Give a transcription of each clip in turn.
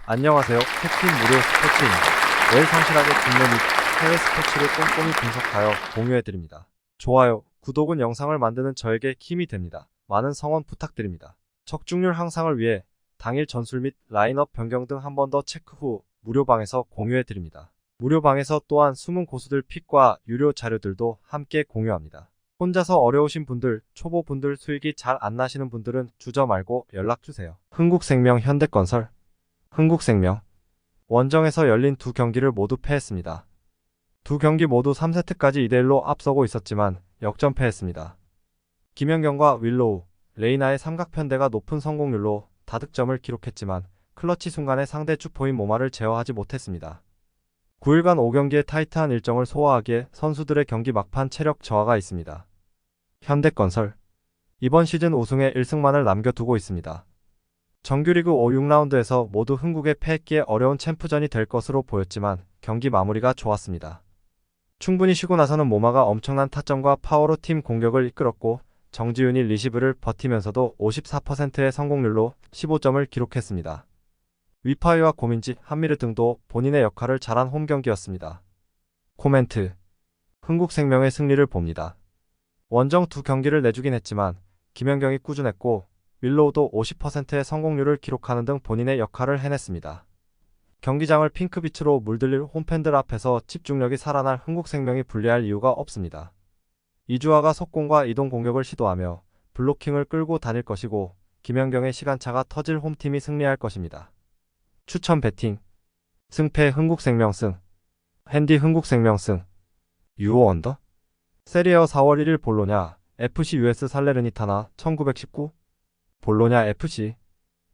안녕하세요. 캡틴 무료 스포츠입니다. 매일 성실하게 국내 및 해외 스포츠를 꼼꼼히 분석하여 공유해드립니다. 좋아요, 구독은 영상을 만드는 저에게 힘이 됩니다. 많은 성원 부탁드립니다. 적중률 향상을 위해 당일 전술 및 라인업 변경 등 한 번 더 체크 후 무료방에서 공유해드립니다. 무료방에서 또한 숨은 고수들 픽과 유료 자료들도 함께 공유합니다. 혼자서 어려우신 분들, 초보분들 수익이 잘 안 나시는 분들은 주저 말고 연락주세요. 흥국생명 현대건설 흥국생명 원정에서 열린 두 경기를 모두 패했습니다. 두 경기 모두 3세트까지 2대1로 앞서고 있었지만 역전패했습니다. 김연경과 윌로우, 레이나의 삼각편대가 높은 성공률로 다득점을 기록했지만 클러치 순간에 상대 주포인 모마를 제어하지 못했습니다. 9일간 5경기의 타이트한 일정을 소화하기에 선수들의 경기 막판 체력 저하가 있습니다. 현대건설 이번 시즌 우승에 1승만을 남겨두고 있습니다. 정규리그 5, 6라운드에서 모두 흥국에 패했기에 어려운 챔프전이 될 것으로 보였지만 경기 마무리가 좋았습니다. 충분히 쉬고 나서는 모마가 엄청난 타점과 파워로 팀 공격을 이끌었고 정지윤이 리시브를 버티면서도 54%의 성공률로 15점을 기록했습니다. 위파이와 고민지, 한미르 등도 본인의 역할을 잘한 홈경기였습니다. 코멘트 흥국생명의 승리를 봅니다. 원정 두 경기를 내주긴 했지만 김연경이 꾸준했고 윌로우도 50%의 성공률을 기록하는 등 본인의 역할을 해냈습니다. 경기장을 핑크빛으로 물들일 홈팬들 앞에서 집중력이 살아날 흥국생명이 불리할 이유가 없습니다. 이주아가 속공과 이동 공격을 시도하며 블로킹을 끌고 다닐 것이고 김연경의 시간차가 터질 홈팀이 승리할 것입니다. 추천 배팅 승패 흥국생명 승 핸디 흥국생명 승 유오 언더 세리어 4월 1일 볼로냐 FC US 살레르니타나 1919 볼로냐 FC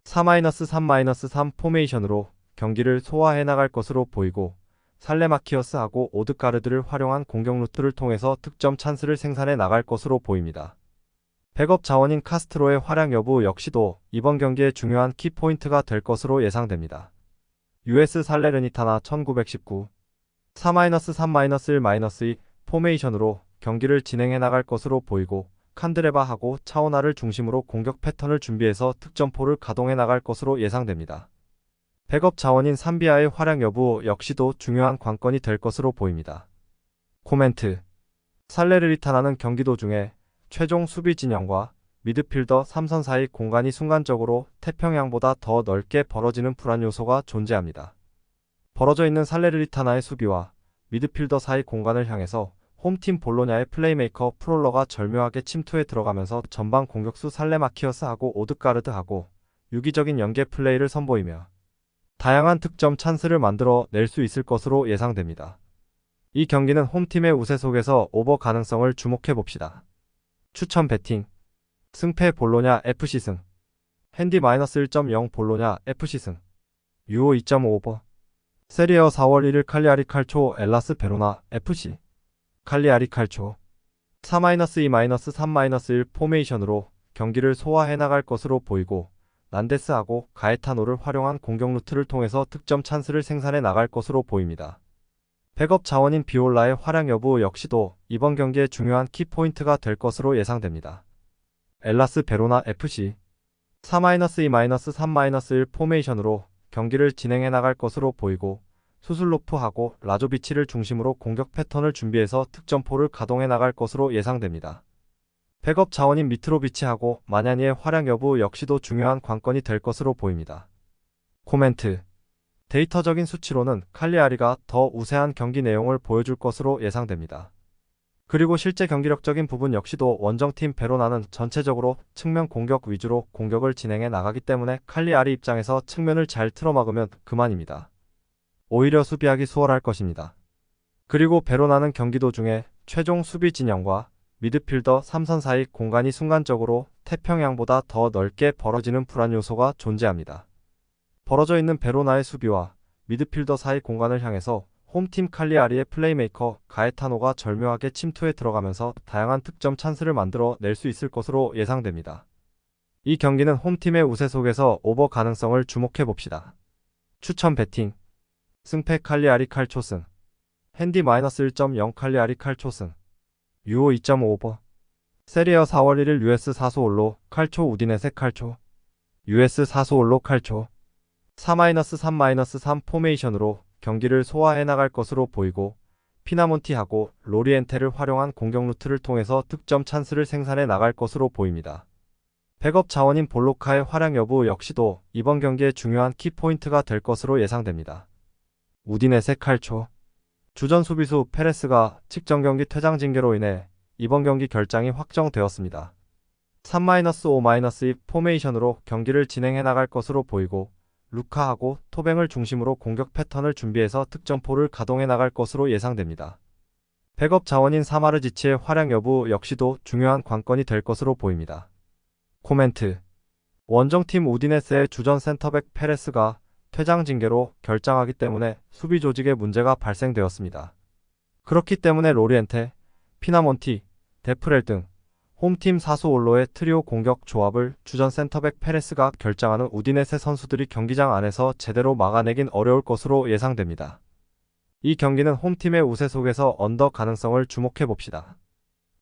4-3-3-3 포메이션으로 경기를 소화해 나갈 것으로 보이고 살레마키어스하고 오드가르드를 활용한 공격 루트를 통해서 득점 찬스를 생산해 나갈 것으로 보입니다. 백업 자원인 카스트로의 활약 여부 역시도 이번 경기의 중요한 키포인트가 될 것으로 예상됩니다. US 살레르니타나 1919 4-3-1-2 포메이션으로 경기를 진행해 나갈 것으로 보이고 칸드레바하고 차오나를 중심으로 공격 패턴을 준비해서 득점포를 가동해 나갈 것으로 예상됩니다. 백업 자원인 삼비아의 활약 여부 역시도 중요한 관건이 될 것으로 보입니다. 코멘트 살레르니타나는 경기 도중에 최종 수비 진영과 미드필더 3선 사이 공간이 순간적으로 태평양보다 더 넓게 벌어지는 불안 요소가 존재합니다. 벌어져 있는 살레르니타나의 수비와 미드필더 사이 공간을 향해서 홈팀 볼로냐의 플레이메이커 프롤러가 절묘하게 침투해 들어가면서 전방 공격수 살레마키어스하고 오드가르드하고 유기적인 연계 플레이를 선보이며 다양한 득점 찬스를 만들어 낼 수 있을 것으로 예상됩니다. 이 경기는 홈팀의 우세 속에서 오버 가능성을 주목해봅시다. 추천 배팅 승패 볼로냐 FC 승 핸디 -1.0 볼로냐 FC 승 유오 2.5 오버 세리어 4월 1일 칼리아리 칼초 엘라스 베로나 FC 칼리아리 칼초 4-2-3-1 포메이션으로 경기를 소화해 나갈 것으로 보이고 난데스하고 가에타노를 활용한 공격 루트를 통해서 득점 찬스를 생산해 나갈 것으로 보입니다. 백업 자원인 비올라의 활약 여부 역시도 이번 경기의 중요한 키포인트가 될 것으로 예상됩니다. 엘라스 베로나 FC 4-2-3-1 포메이션으로 경기를 진행해 나갈 것으로 보이고 수슬로프하고 라조비치를 중심으로 공격 패턴을 준비해서 득점포를 가동해 나갈 것으로 예상됩니다. 백업 자원인 미트로비치하고 마냐니의 활약 여부 역시도 중요한 관건이 될 것으로 보입니다. 코멘트 데이터적인 수치로는 칼리아리가 더 우세한 경기 내용을 보여줄 것으로 예상됩니다. 그리고 실제 경기력적인 부분 역시도 원정팀 베로나는 전체적으로 측면 공격 위주로 공격을 진행해 나가기 때문에 칼리아리 입장에서 측면을 잘 틀어막으면 그만입니다. 오히려 수비하기 수월할 것입니다. 그리고 베로나는 경기 도중에 최종 수비 진영과 미드필더 3선 사이 공간이 순간적으로 태평양보다 더 넓게 벌어지는 불안 요소가 존재합니다. 벌어져 있는 베로나의 수비와 미드필더 사이 공간을 향해서 홈팀 칼리아리의 플레이메이커 가에타노가 절묘하게 침투해 들어가면서 다양한 득점 찬스를 만들어 낼 수 있을 것으로 예상됩니다. 이 경기는 홈팀의 우세 속에서 오버 가능성을 주목해봅시다. 추천 배팅 승패 칼리아리 칼초 승 핸디 -1.0 칼리아리 칼초 승 유오 2.5 오버 세리어 4월 1일 US 사소올로 칼초 우디네세 칼초 US 사소올로 칼초 4-3-3 포메이션으로 경기를 소화해 나갈 것으로 보이고 피나몬티하고 로리엔테를 활용한 공격 루트를 통해서 득점 찬스를 생산해 나갈 것으로 보입니다. 백업 자원인 볼로카의 활약 여부 역시도 이번 경기의 중요한 키포인트가 될 것으로 예상됩니다. 우디네세 칼초 주전 수비수 페레스가 직전 경기 퇴장 징계로 인해 이번 경기 결장이 확정되었습니다. 3-5-2 포메이션으로 경기를 진행해 나갈 것으로 보이고 루카하고 토뱅을 중심으로 공격 패턴을 준비해서 득점포를 가동해 나갈 것으로 예상됩니다. 백업 자원인 사마르지치의 활약 여부 역시도 중요한 관건이 될 것으로 보입니다. 코멘트 원정팀 우디네세의 주전 센터백 페레스가 퇴장 징계로 결장하기 때문에 수비 조직에 문제가 발생되었습니다. 그렇기 때문에 로리엔테, 피나몬티, 데프렐 등 홈팀 사수올로의 트리오 공격 조합을 주전 센터백 페레스가 결장하는 우디네세 선수들이 경기장 안에서 제대로 막아내긴 어려울 것으로 예상됩니다. 이 경기는 홈팀의 우세 속에서 언더 가능성을 주목해봅시다.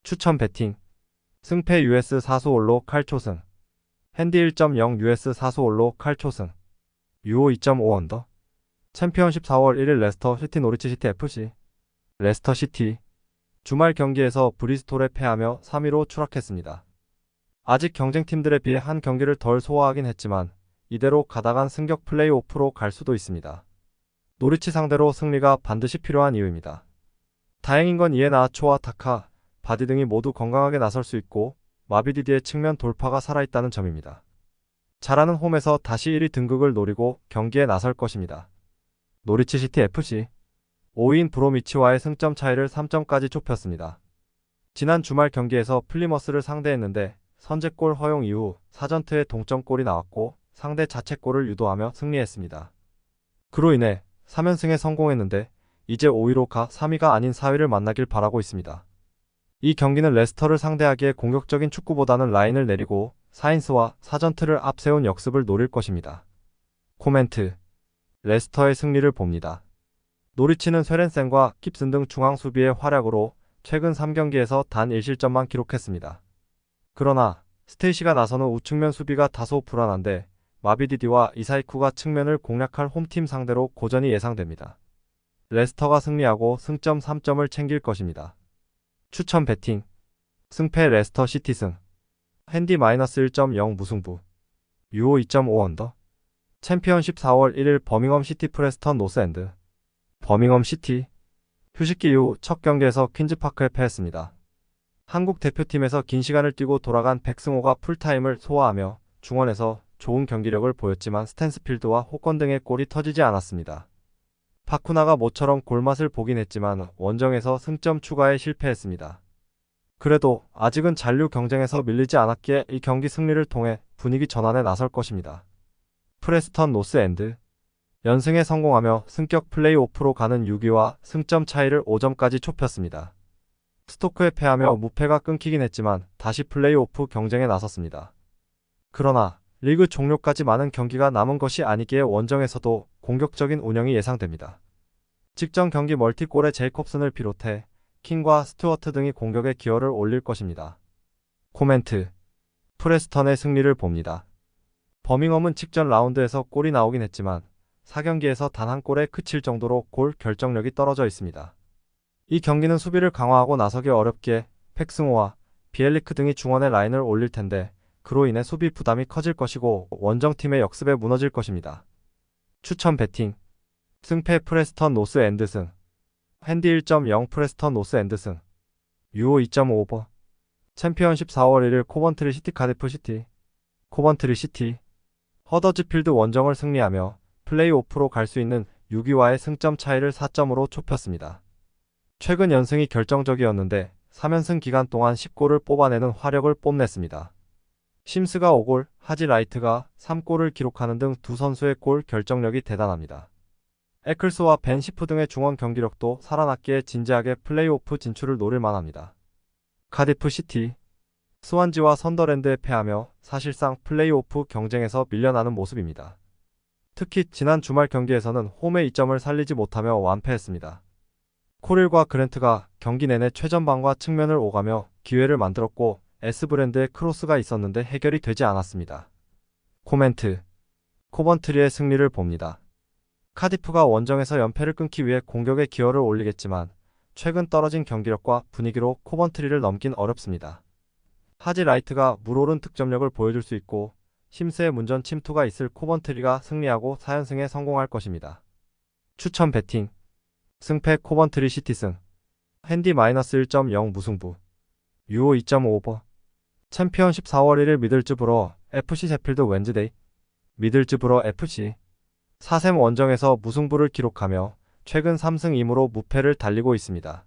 추천 배팅 승패 US 사수올로 칼초승 핸디 1.0 US 사수올로 칼초승 유오 2.5 언더 챔피언십 4월 1일 레스터 시티 노리치 시티 FC 레스터 시티 주말 경기에서 브리스톨에 패하며 3위로 추락했습니다. 아직 경쟁팀들에 비해 한 경기를 덜 소화하긴 했지만 이대로 가다간 승격 플레이오프로 갈 수도 있습니다. 노리치 상대로 승리가 반드시 필요한 이유입니다. 다행인 건 이에나아초와 타카, 바디 등이 모두 건강하게 나설 수 있고 마비디디의 측면 돌파가 살아있다는 점입니다. 잘하는 홈에서 다시 1위 등극을 노리고 경기에 나설 것입니다. 노리치 시티 FC 5위인 브로미치와의 승점 차이를 3점까지 좁혔습니다. 지난 주말 경기에서 플리머스를 상대했는데 선제골 허용 이후 사전트에 동점골이 나왔고 상대 자책골을 유도하며 승리했습니다. 그로 인해 3연승에 성공했는데 이제 5위로 가 3위가 아닌 4위를 만나길 바라고 있습니다. 이 경기는 레스터를 상대하기에 공격적인 축구보다는 라인을 내리고 사인스와 사전트를 앞세운 역습을 노릴 것입니다. 코멘트 레스터의 승리를 봅니다. 노리치는 쇠렌센과 깁슨 등 중앙 수비의 활약으로 최근 3경기에서 단 1실점만 기록했습니다. 그러나 스테이시가 나선 후 우측면 수비가 다소 불안한데 마비디디와 이사이쿠가 측면을 공략할 홈팀 상대로 고전이 예상됩니다. 레스터가 승리하고 승점 3점을 챙길 것입니다. 추천 배팅 승패 레스터 시티승 핸디 -1.0 무승부 유오 2.5 언더 챔피언십 4월 1일 버밍엄 시티 프레스턴 노스엔드 버밍엄 시티 휴식기 이후 첫 경기에서 퀸즈파크에 패했습니다. 한국 대표팀에서 긴 시간을 뛰고 돌아간 백승호가 풀타임을 소화하며 중원에서 좋은 경기력을 보였지만 스탠스필드와 호건 등의 골이 터지지 않았습니다. 바쿠나가 모처럼 골맛을 보긴 했지만 원정에서 승점 추가에 실패했습니다. 그래도 아직은 잔류 경쟁에서 밀리지 않았기에 이 경기 승리를 통해 분위기 전환에 나설 것입니다. 프레스턴 노스엔드 연승에 성공하며 승격 플레이오프로 가는 6위와 승점 차이를 5점까지 좁혔습니다. 스토크에 패하며 무패가 끊기긴 했지만 다시 플레이오프 경쟁에 나섰습니다. 그러나 리그 종료까지 많은 경기가 남은 것이 아니기에 원정에서도 공격적인 운영이 예상됩니다. 직전 경기 멀티골에 제이콥슨을 비롯해 킹과 스튜어트 등이 공격에 기여를 올릴 것입니다. 코멘트 프레스턴의 승리를 봅니다. 버밍엄은 직전 라운드에서 골이 나오긴 했지만 4경기에서 단 한 골에 그칠 정도로 골 결정력이 떨어져 있습니다. 이 경기는 수비를 강화하고 나서기 어렵기에 팩승호와 비엘리크 등이 중원에 라인을 올릴 텐데 그로 인해 수비 부담이 커질 것이고 원정팀의 역습에 무너질 것입니다. 추천 배팅 승패 프레스턴 노스 엔드승 핸디 1.0 프레스턴 노스 엔드승 유오 2.5 오버 챔피언십 4월 1일 코번트리 시티 카디프 시티 코번트리 시티 허더즈필드 원정을 승리하며 플레이오프로 갈 수 있는 6위와의 승점 차이를 4점으로 좁혔습니다. 최근 연승이 결정적이었는데 3연승 기간 동안 10골을 뽑아내는 화력을 뽐냈습니다. 심스가 5골, 하지 라이트가 3골을 기록하는 등 두 선수의 골 결정력이 대단합니다. 에클스와 벤 시프 등의 중원 경기력도 살아났기에 진지하게 플레이오프 진출을 노릴 만합니다. 카디프 시티 스완지와 선더랜드에 패하며 사실상 플레이오프 경쟁에서 밀려나는 모습입니다. 특히 지난 주말 경기에서는 홈의 이점을 살리지 못하며 완패했습니다. 코릴과 그랜트가 경기 내내 최전방과 측면을 오가며 기회를 만들었고 S브랜드의 크로스가 있었는데 해결이 되지 않았습니다. 코멘트 코번트리의 승리를 봅니다. 카디프가 원정에서 연패를 끊기 위해 공격에 기여를 올리겠지만 최근 떨어진 경기력과 분위기로 코번트리를 넘긴 어렵습니다. 하지 라이트가 물오른 득점력을 보여줄 수 있고 힘스의 문전 침투가 있을 코번트리가 승리하고 4연승에 성공할 것입니다. 추천 배팅 승패 코번트리 시티승 핸디 -1.0 무승부 유오 2.5 오버 챔피언십 4월 1일 미들즈브러 FC 셰필드 웬즈데이 미들즈브러 FC 4셈 원정에서 무승부를 기록하며 최근 3승 2무로 무패를 달리고 있습니다.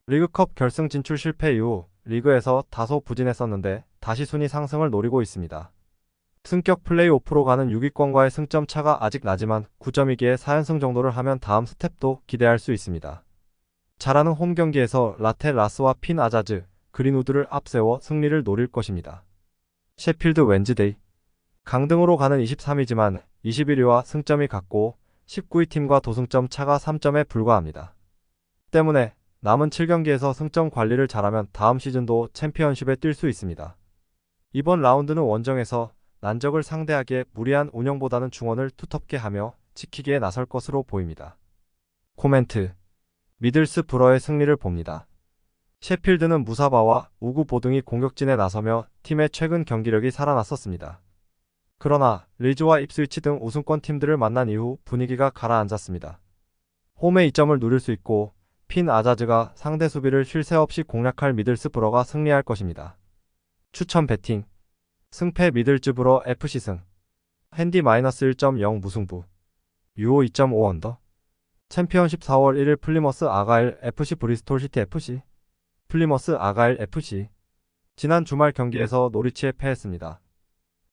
리그컵 결승 진출 실패 이후 리그에서 다소 부진했었는데 다시 순위 상승을 노리고 있습니다. 승격 플레이오프로 가는 6위권과의 승점 차가 아직 나지만 9점이기에 4연승 정도를 하면 다음 스텝도 기대할 수 있습니다. 잘하는 홈 경기에서 라테 라스와 핀 아자즈, 그린우드를 앞세워 승리를 노릴 것입니다. 셰필드 웬즈데이 강등으로 가는 23위지만 21위와 승점이 같고 19위 팀과 도승점 차가 3점에 불과합니다. 때문에 남은 7경기에서 승점 관리를 잘하면 다음 시즌도 챔피언십에 뛸 수 있습니다. 이번 라운드는 원정에서 난적을 상대하기에 무리한 운영보다는 중원을 두텁게 하며 지키기에 나설 것으로 보입니다. 코멘트 미들스브러의 승리를 봅니다. 셰필드는 무사바와 우구 보등이 공격진에 나서며 팀의 최근 경기력이 살아났었습니다. 그러나 리즈와 입스위치 등 우승권 팀들을 만난 이후 분위기가 가라앉았습니다. 홈의 이점을 누릴 수 있고 핀 아자즈가 상대 수비를 쉴 새 없이 공략할 미들스브러가 승리할 것입니다. 추천 배팅 승패 미들즈브러 FC승 핸디 -1.0 무승부 유오 2.5 언더 챔피언십 4월 1일 플리머스 아가일 FC 브리스톨 시티 FC 플리머스 아가일 FC 지난 주말 경기에서 노리치에 패했습니다.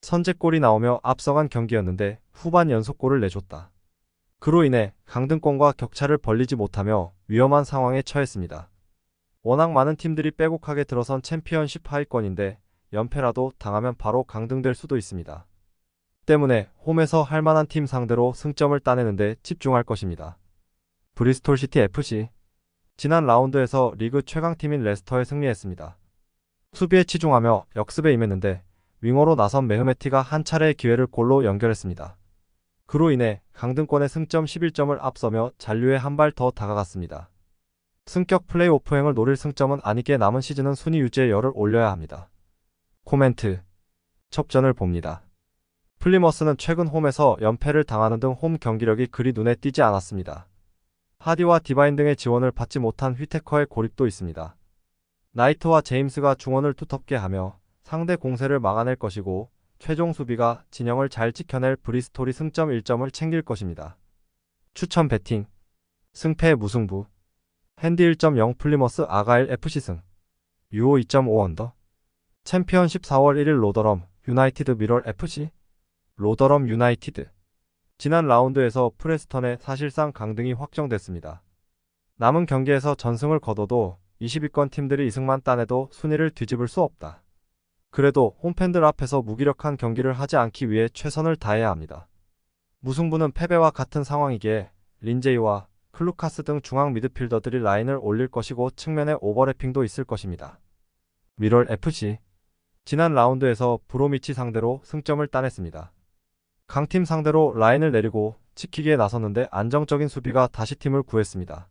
선제골이 나오며 앞서간 경기였는데 후반 연속골을 내줬다. 그로 인해 강등권과 격차를 벌리지 못하며 위험한 상황에 처했습니다. 워낙 많은 팀들이 빼곡하게 들어선 챔피언십 하위권인데 연패라도 당하면 바로 강등될 수도 있습니다. 때문에 홈에서 할만한 팀 상대로 승점을 따내는데 집중할 것입니다. 브리스톨 시티 FC 지난 라운드에서 리그 최강팀인 레스터에 승리했습니다. 수비에 치중하며 역습에 임했는데 윙어로 나선 메흐메티가 한 차례의 기회를 골로 연결했습니다. 그로 인해 강등권의 승점 11점을 앞서며 잔류에 한 발 더 다가갔습니다. 승격 플레이오프행을 노릴 승점은 아니기에 남은 시즌은 순위 유지에 열을 올려야 합니다. 코멘트 접전을 봅니다. 플리머스는 최근 홈에서 연패를 당하는 등 홈 경기력이 그리 눈에 띄지 않았습니다. 하디와 디바인 등의 지원을 받지 못한 휘테커의 고립도 있습니다. 나이트와 제임스가 중원을 두텁게 하며 상대 공세를 막아낼 것이고 최종 수비가 진영을 잘 지켜낼 브리스톨이 승점 1점을 챙길 것입니다. 추천 배팅 승패 무승부 핸디 1.0 플리머스 아가일 FC승 유오 2.5 언더 챔피언십 4월 1일 로더럼 유나이티드 미럴 FC 로더럼 유나이티드 지난 라운드에서 프레스턴의 사실상 강등이 확정됐습니다. 남은 경기에서 전승을 거둬도 20위권 팀들이 2승만 따내도 순위를 뒤집을 수 없다. 그래도 홈팬들 앞에서 무기력한 경기를 하지 않기 위해 최선을 다해야 합니다. 무승부는 패배와 같은 상황이기에 린제이와 클루카스 등 중앙 미드필더들이 라인을 올릴 것이고 측면에 오버래핑도 있을 것입니다. 미럴 FC 지난 라운드에서 브로미치 상대로 승점을 따냈습니다. 강팀 상대로 라인을 내리고 지키기에 나섰는데 안정적인 수비가 다시 팀을 구했습니다.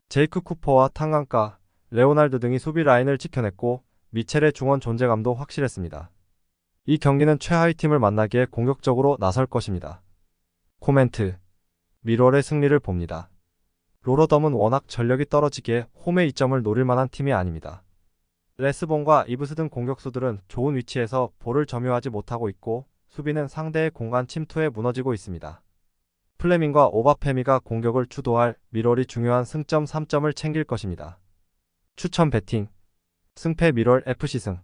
제이크 쿠퍼와 탕강가, 레오날드 등이 수비 라인을 지켜냈고 미첼의 중원 존재감도 확실했습니다. 이 경기는 최하위 팀을 만나기에 공격적으로 나설 것입니다. 코멘트 미럴의 승리를 봅니다. 로러덤은 워낙 전력이 떨어지기에 홈의 2점을 노릴 만한 팀이 아닙니다. 레스본과 이브스 등 공격수들은 좋은 위치에서 볼을 점유하지 못하고 있고 수비는 상대의 공간 침투에 무너지고 있습니다. 플레밍과 오바페미가 공격을 주도할 미럴이 중요한 승점 3점을 챙길 것입니다. 추천 배팅 승패 미럴 FC승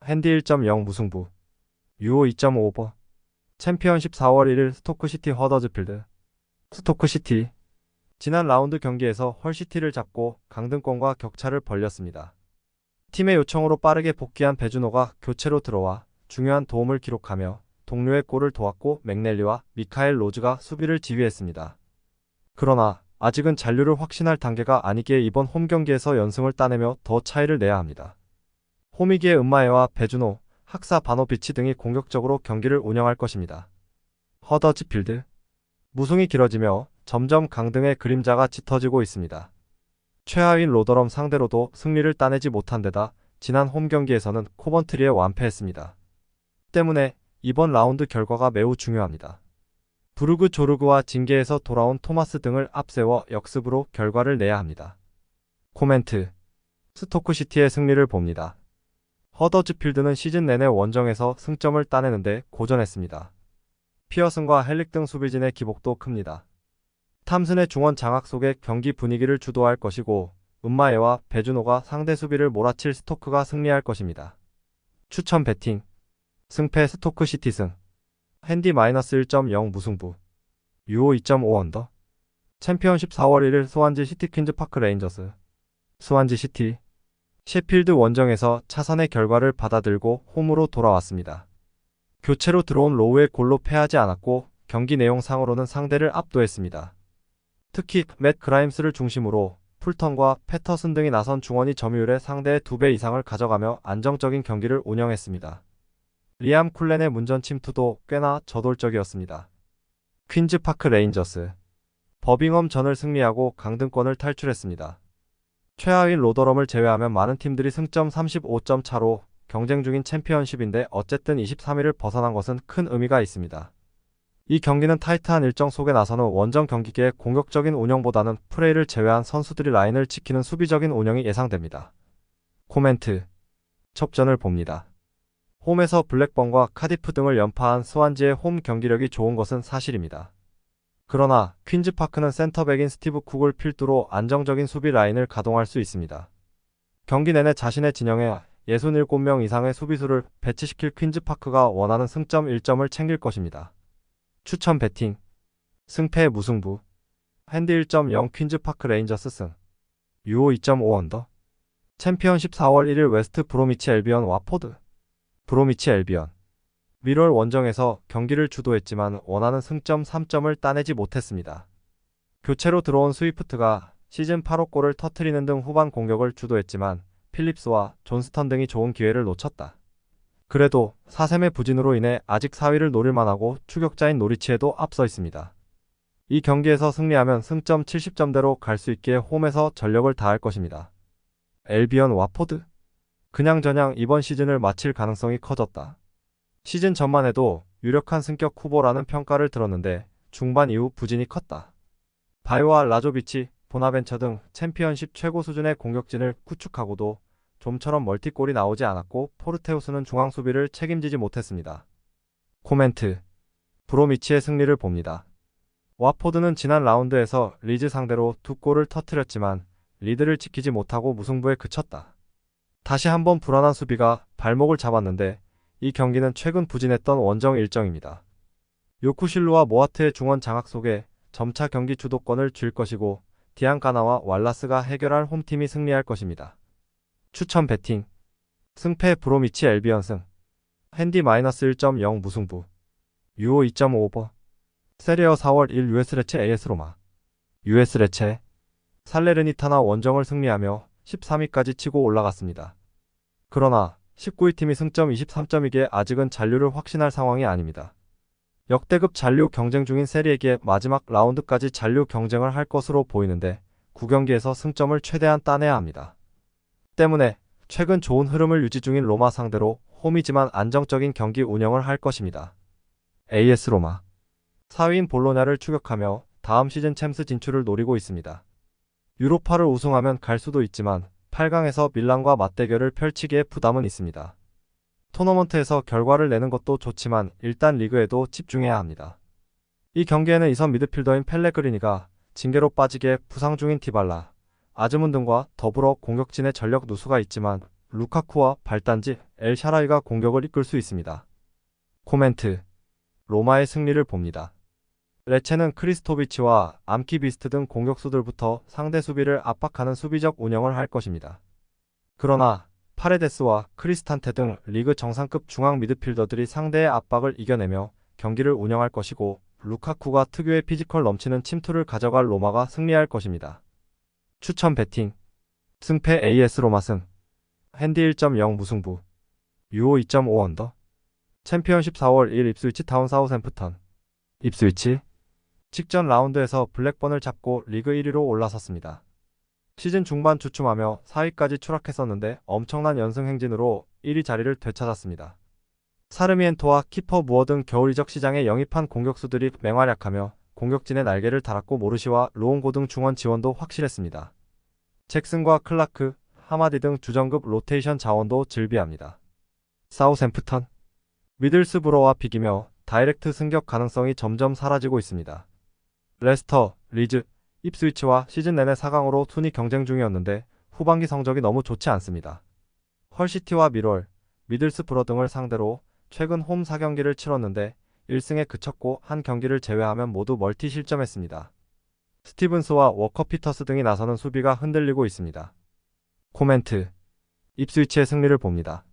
핸디 1.0 무승부 유오 2.5 오버 챔피언십 4월 1일 스토크시티 허더즈필드 스토크시티 지난 라운드 경기에서 헐시티를 잡고 강등권과 격차를 벌렸습니다. 팀의 요청으로 빠르게 복귀한 베주노가 교체로 들어와 중요한 도움을 기록하며 동료의 골을 도왔고 맥넬리와 미카엘 로즈가 수비를 지휘했습니다. 그러나 아직은 잔류를 확신할 단계가 아니기에 이번 홈 경기에서 연승을 따내며 더 차이를 내야 합니다. 홈이기에 음마에와 베주노, 학사 바노비치 등이 공격적으로 경기를 운영할 것입니다. 허더지필드. 무승이 길어지며 점점 강등의 그림자가 짙어지고 있습니다. 최하위인 로더럼 상대로도 승리를 따내지 못한 데다 지난 홈 경기에서는 코번트리에 완패했습니다. 때문에 이번 라운드 결과가 매우 중요합니다. 부르그 조르그와 징계에서 돌아온 토마스 등을 앞세워 역습으로 결과를 내야 합니다. 코멘트. 스토크시티의 승리를 봅니다. 허더즈필드는 시즌 내내 원정에서 승점을 따내는데 고전했습니다. 피어슨과 헬릭 등 수비진의 기복도 큽니다. 탐슨의 중원 장악 속에 경기 분위기를 주도할 것이고 은마에와 베주노가 상대 수비를 몰아칠 스토크가 승리할 것입니다. 추천 배팅. 승패 스토크시티 승. 핸디 -1.0 무승부. 유오 2.5 언더. 챔피언십 4월 1일 스완지 시티 퀸즈 파크 레인저스. 스완지 시티. 셰필드 원정에서 차선의 결과를 받아들고 홈으로 돌아왔습니다. 교체로 들어온 로우의 골로 패하지 않았고 경기 내용상으로는 상대를 압도했습니다. 특히 맷 그라임스를 중심으로 풀턴과 패터슨 등이 나선 중원이 점유율의 상대의 2배 이상을 가져가며 안정적인 경기를 운영했습니다. 리암 쿨렌의 문전 침투도 꽤나 저돌적이었습니다. 퀸즈파크 레인저스. 버빙엄전을 승리하고 강등권을 탈출했습니다. 최하위인 로더럼을 제외하면 많은 팀들이 승점 35점 차로 경쟁 중인 챔피언십인데 어쨌든 23위를 벗어난 것은 큰 의미가 있습니다. 이 경기는 타이트한 일정 속에 나서는 원정 경기계의 공격적인 운영보다는 프레이를 제외한 선수들이 라인을 지키는 수비적인 운영이 예상됩니다. 코멘트. 첩전을 봅니다. 홈에서 블랙번과 카디프 등을 연파한 스완지의 홈 경기력이 좋은 것은 사실입니다. 그러나 퀸즈파크는 센터백인 스티브 쿡을 필두로 안정적인 수비 라인을 가동할 수 있습니다. 경기 내내 자신의 진영에 67명 이상의 수비수를 배치시킬 퀸즈파크가 원하는 승점 1점을 챙길 것입니다. 추천 배팅. 승패 무승부. 핸디 1.0 퀸즈파크 레인저스 승. 유오 2.5 언더. 챔피언십 4월 1일 웨스트 브로미치 엘비언 와포드. 브로미치 엘비언. 미럴 원정에서 경기를 주도했지만 원하는 승점 3점을 따내지 못했습니다. 교체로 들어온 스위프트가 시즌 8호 골을 터뜨리는 등 후반 공격을 주도했지만 필립스와 존스턴 등이 좋은 기회를 놓쳤다. 그래도 4셈의 부진으로 인해 아직 4위를 노릴 만하고 추격자인 노리치에도 앞서 있습니다. 이 경기에서 승리하면 승점 70점대로 갈 수 있게 홈에서 전력을 다할 것입니다. 엘비언 와포드. 그냥저냥 이번 시즌을 마칠 가능성이 커졌다. 시즌 전만 해도 유력한 승격 후보라는 평가를 들었는데 중반 이후 부진이 컸다. 바이오와 라조비치, 보나벤처 등 챔피언십 최고 수준의 공격진을 구축하고도 좀처럼 멀티골이 나오지 않았고 포르테우스는 중앙 수비를 책임지지 못했습니다. 코멘트. 브로미치의 승리를 봅니다. 와포드는 지난 라운드에서 리즈 상대로 2골을 터뜨렸지만 리드를 지키지 못하고 무승부에 그쳤다. 다시 한번 불안한 수비가 발목을 잡았는데 이 경기는 최근 부진했던 원정 일정입니다. 요쿠실루와 모하트의 중원 장악 속에 점차 경기 주도권을 쥘 것이고 디안가나와 왈라스가 해결할 홈팀이 승리할 것입니다. 추천 배팅. 승패 브로미치 엘비언 승. 핸디 -1.0 무승부. 유오 2.5 오버. 세리어 4월 1 US 레체 AS 로마. US 레체. 살레르니타나 원정을 승리하며 13위까지 치고 올라갔습니다. 그러나 19위 팀이 승점 23점이기에 아직은 잔류를 확신할 상황이 아닙니다. 역대급 잔류 경쟁 중인 세리에게 마지막 라운드까지 잔류 경쟁을 할 것으로 보이는데 9경기에서 승점을 최대한 따내야 합니다. 때문에 최근 좋은 흐름을 유지 중인 로마 상대로 홈이지만 안정적인 경기 운영을 할 것입니다. AS 로마. 4위인 볼로냐를 추격하며 다음 시즌 챔스 진출을 노리고 있습니다. 유로파를 우승하면 갈 수도 있지만 8강에서 밀란과 맞대결을 펼치기에 부담은 있습니다. 토너먼트에서 결과를 내는 것도 좋지만 일단 리그에도 집중해야 합니다. 이 경기에는 이선 미드필더인 펠레그리니가 징계로 빠지게 부상 중인 디발라, 아즈문 등과 더불어 공격진의 전력 누수가 있지만 루카쿠와 발단지 엘 샤라이가 공격을 이끌 수 있습니다. 코멘트. 로마의 승리를 봅니다. 레체는 크리스토비치와 암키비스트 등 공격수들부터 상대 수비를 압박하는 수비적 운영을 할 것입니다. 그러나 파레데스와 크리스탄테 등 리그 정상급 중앙 미드필더들이 상대의 압박을 이겨내며 경기를 운영할 것이고 루카쿠가 특유의 피지컬 넘치는 침투를 가져갈 로마가 승리할 것입니다. 추천 배팅. 승패 AS 로마 승. 핸디 1.0 무승부. 유오 2.5 언더. 챔피언십 4월 1일 입스위치 타운 사우샘프턴. 입스위치 직전 라운드에서 블랙번을 잡고 리그 1위로 올라섰습니다. 시즌 중반 주춤하며 4위까지 추락했었는데 엄청난 연승 행진으로 1위 자리를 되찾았습니다. 사르미엔토와 키퍼 무어 등 겨울 이적 시장에 영입한 공격수들이 맹활약하며 공격진의 날개를 달았고 모르시와 로옹고 등 중원 지원도 확실했습니다. 잭슨과 클라크, 하마디 등 주전급 로테이션 자원도 즐비합니다. 사우샘프턴 미들스브로와 비기며 다이렉트 승격 가능성이 점점 사라지고 있습니다. 레스터, 리즈, 입스위치와 시즌 내내 4강으로 순위 경쟁 중이었는데 후반기 성적이 너무 좋지 않습니다. 헐시티와 밀월, 미들스브러 등을 상대로 최근 홈 4경기를 치렀는데 1승에 그쳤고 한 경기를 제외하면 모두 멀티 실점했습니다. 스티븐스와 워커 피터스 등이 나서는 수비가 흔들리고 있습니다. 코멘트 입스위치의 승리를 봅니다.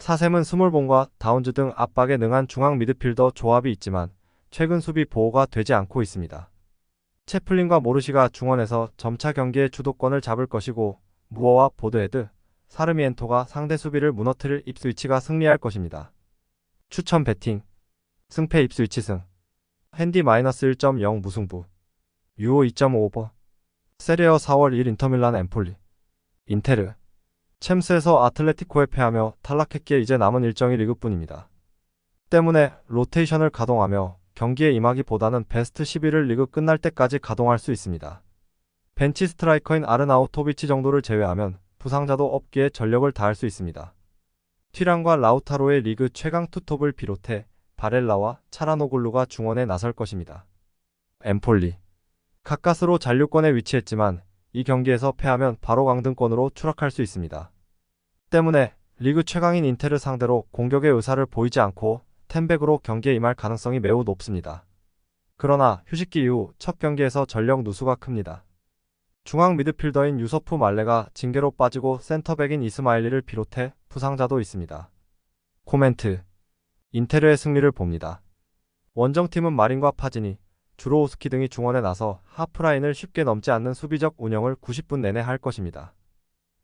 사셈은 스몰본과 다운즈 등 압박에 능한 중앙 미드필더 조합이 있지만 최근 수비 보호가 되지 않고 있습니다. 채플린과 모르시가 중원에서 점차 경기의 주도권을 잡을 것이고 무어와 보드헤드, 사르미엔토가 상대 수비를 무너뜨릴 입스위치가 승리할 것입니다. 추천 배팅 승패 입스위치 승 핸디-1.0 무승부 유오 2.5오버 세리어 4월 1 인터밀란 엠폴리 인테르 챔스에서 아틀레티코에 패하며 탈락했기에 이제 남은 일정이 리그뿐입니다. 때문에 로테이션을 가동하며 경기에 임하기보다는 베스트 11을 리그 끝날 때까지 가동할 수 있습니다. 벤치 스트라이커인 아르나우토비치 정도를 제외하면 부상자도 없기에 전력을 다할 수 있습니다. 튀랑과 라우타로의 리그 최강 투톱을 비롯해 바렐라와 차라노글루가 중원에 나설 것입니다. 엠폴리 가까스로 잔류권에 위치했지만 이 경기에서 패하면 바로 강등권으로 추락할 수 있습니다. 때문에 리그 최강인 인테르 상대로 공격의 의사를 보이지 않고 텐백으로 경기에 임할 가능성이 매우 높습니다. 그러나 휴식기 이후 첫 경기에서 전력 누수가 큽니다. 중앙 미드필더인 유서프 말레가 징계로 빠지고 센터백인 이스마일리를 비롯해 부상자도 있습니다. 코멘트 인테르의 승리를 봅니다. 원정팀은 마린과 파지니, 주로우스키 등이 중원에 나서 하프라인을 쉽게 넘지 않는 수비적 운영을 90분 내내 할 것입니다.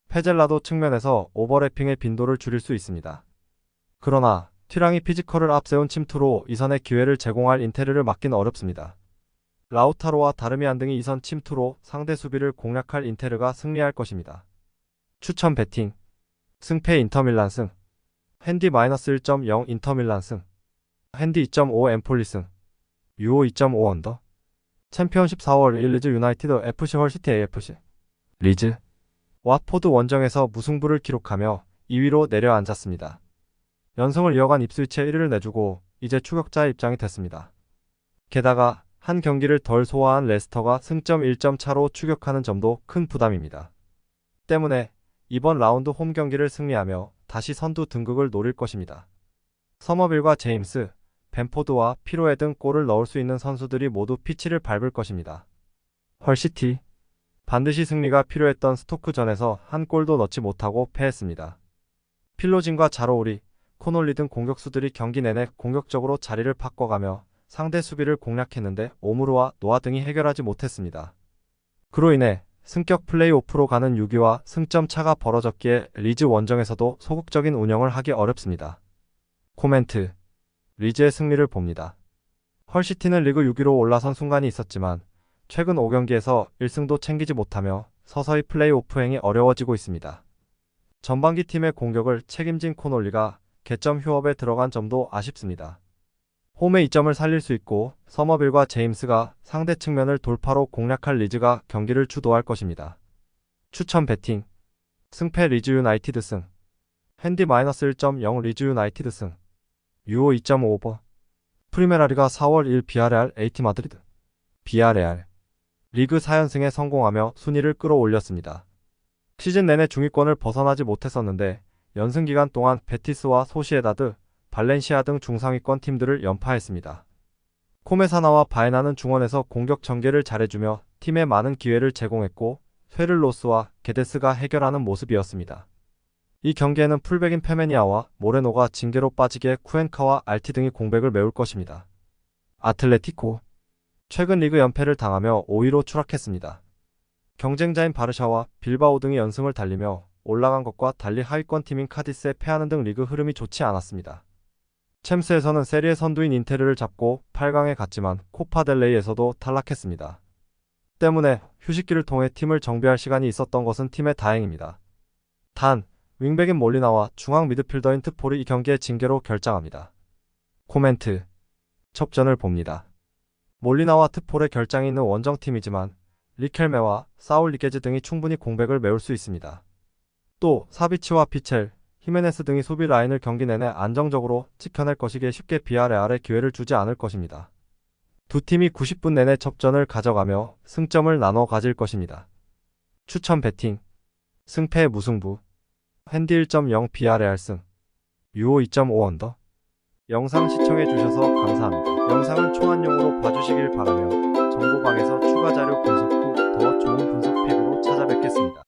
페젤라도 측면에서 오버래핑의 빈도를 줄일 수 있습니다. 그러나 튀랑이 피지컬을 앞세운 침투로 이선의 기회를 제공할 인테르를 막긴 어렵습니다. 라우타로와 다르미안 등이 이선 침투로 상대 수비를 공략할 인테르가 승리할 것입니다. 추천 배팅 승패 인터밀란 승 핸디-1.0 인터밀란 승 핸디 2.5 엠폴리 승 유오 2.5 언더 챔피언십 4월 1 리즈 유나이티드 FC 헐시티 AFC 리즈 왓포드 원정에서 무승부를 기록하며 2위로 내려앉았습니다. 연승을 이어간 입스위치에 1위를 내주고 이제 추격자의 입장이 됐습니다. 게다가 한 경기를 덜 소화한 레스터가 승점 1점 차로 추격하는 점도 큰 부담입니다. 때문에 이번 라운드 홈 경기를 승리하며 다시 선두 등극을 노릴 것입니다. 서머빌과 제임스, 벤포드와 피로에 등 골을 넣을 수 있는 선수들이 모두 피치를 밟을 것입니다. 헐시티 반드시 승리가 필요했던 스토크전에서 한 골도 넣지 못하고 패했습니다. 필로진과 자로우리, 코놀리 등 공격수들이 경기 내내 공격적으로 자리를 바꿔가며 상대 수비를 공략했는데 오무르와 노아 등이 해결하지 못했습니다. 그로 인해 승격 플레이오프로 가는 6위와 승점 차가 벌어졌기에 리즈 원정에서도 소극적인 운영을 하기 어렵습니다. 코멘트 리즈의 승리를 봅니다. 헐시티는 리그 6위로 올라선 순간이 있었지만 최근 5경기에서 1승도 챙기지 못하며 서서히 플레이오프행이 어려워지고 있습니다. 전반기 팀의 공격을 책임진 코놀리가 개점 휴업에 들어간 점도 아쉽습니다. 홈의 이점을 살릴 수 있고 서머빌과 제임스가 상대 측면을 돌파로 공략할 리즈가 경기를 주도할 것입니다. 추천 배팅 승패 리즈 유나이티드 승 핸디-1.0 리즈 유나이티드 승 유오 2.5오버 프리메라리가 4월 1 비아레알 AT 마드리드 비아레알 리그 4연승에 성공하며 순위를 끌어올렸습니다. 시즌 내내 중위권을 벗어나지 못했었는데 연승 기간 동안 베티스와 소시에다드, 발렌시아 등 중상위권 팀들을 연파했습니다. 코메사나와 바에나는 중원에서 공격 전개를 잘해주며 팀에 많은 기회를 제공했고 쇠를로스와 게데스가 해결하는 모습이었습니다. 이 경기에는 풀백인 페메니아와 모레노가 징계로 빠지기에 쿠엔카와 알티 등이 공백을 메울 것입니다. 아틀레티코 최근 리그 연패를 당하며 5위로 추락했습니다. 경쟁자인 바르샤와 빌바오 등이 연승을 달리며 올라간 것과 달리 하위권 팀인 카디스에 패하는 등 리그 흐름이 좋지 않았습니다. 챔스에서는 세리에 선두인 인테르를 잡고 8강에 갔지만 코파델레이에서도 탈락했습니다. 때문에 휴식기를 통해 팀을 정비할 시간이 있었던 것은 팀의 다행입니다. 단, 윙백인 몰리나와 중앙 미드필더인 트폴이 이 경기의 징계로 결장합니다. 코멘트. 접전을 봅니다. 몰리나와 트폴의 결장이 있는 원정팀이지만 리켈메와 사울 리게즈 등이 충분히 공백을 메울 수 있습니다. 또 사비치와 피첼, 히메네스 등이 수비 라인을 경기 내내 안정적으로 지켜낼 것이기에 쉽게 비아레알에 기회를 주지 않을 것입니다. 두 팀이 90분 내내 접전을 가져가며 승점을 나눠 가질 것입니다. 추천 배팅. 승패 무승부. 핸디 1.0 비아레알 승. 유오 2.5 언더. 영상 시청해주셔서 감사합니다. 영상은 초안용으로 봐주시길 바라며 정보방에서 추가 자료 분석 후 더 좋은 분석 팩으로 찾아뵙겠습니다.